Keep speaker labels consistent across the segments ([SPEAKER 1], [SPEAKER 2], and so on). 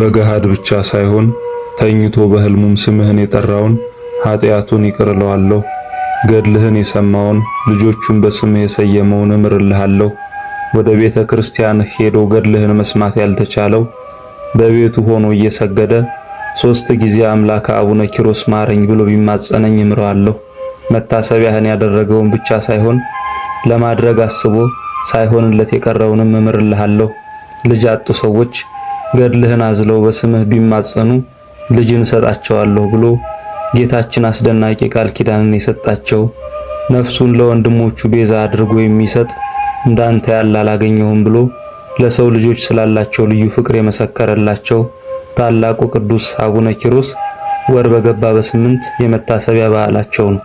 [SPEAKER 1] በገሃድ ብቻ ሳይሆን ተኝቶ በሕልሙም ስምህን የጠራውን ኃጢአቱን ይቅር እለዋለሁ። ገድልህን የሰማውን ልጆቹን በስምህ የሰየመውን እምርልሃለሁ። ወደ ቤተ ክርስቲያን ሄዶ ገድልህን መስማት ያልተቻለው በቤቱ ሆኖ እየሰገደ 3 ጊዜ አምላከ አቡነ ኪሮስ ማረኝ ብሎ ቢማጸነኝ እምረዋለሁ። መታሰቢያህን ያደረገውን ብቻ ሳይሆን ለማድረግ አስቦ ሳይሆንለት የቀረውንም እምርልሃለሁ። ልጅ አጡ ሰዎች ገድልህን አዝለው በስምህ ቢማጸኑ ልጅን እሰጣቸዋለሁ ብሎ ጌታችን አስደናቂ ቃል ኪዳንን የሰጣቸው ነፍሱን ለወንድሞቹ ቤዛ አድርጎ የሚሰጥ እንዳንተ ያለ አላገኘሁም ብሎ ለሰው ልጆች ስላላቸው ልዩ ፍቅር የመሰከረላቸው ታላቁ ቅዱስ አቡነ ኪሮስ ወር በገባ በ8 የመታሰቢያ በዓላቸው ነው።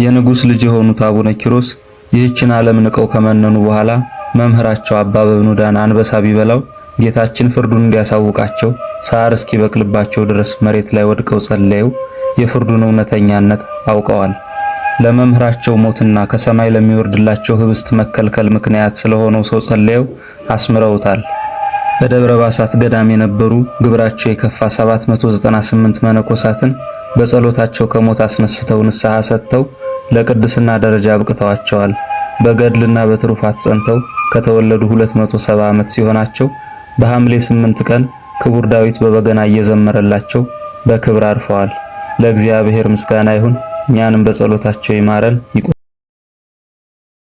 [SPEAKER 1] የንጉሥ ልጅ የሆኑት አቡነ ኪሮስ ይህችን ዓለም ንቀው ከመነኑ በኋላ መምህራቸው አባ በብኑዳን አንበሳ ቢበላው ጌታችን ፍርዱን እንዲያሳውቃቸው ሳር እስኪበቅልባቸው ድረስ መሬት ላይ ወድቀው ጸለዩ። የፍርዱን እውነተኛነት አውቀዋል። ለመምህራቸው ሞትና ከሰማይ ለሚወርድላቸው ህብስት መከልከል ምክንያት ስለሆነው ሰው ጸለየው አስምረውታል። በደብረ ባሳት ገዳም የነበሩ ግብራቸው የከፋ 798 መነኮሳትን በጸሎታቸው ከሞት አስነስተው ንስሐ ሰጥተው ለቅድስና ደረጃ አብቅተዋቸዋል። በገድልና በትሩፋት ጸንተው ከተወለዱ 270 ዓመት ሲሆናቸው በሐምሌ 8 ቀን ክቡር ዳዊት በበገና እየዘመረላቸው በክብር አርፈዋል። ለእግዚአብሔር ምስጋና ይሁን። እኛንም በጸሎታቸው ይማረን።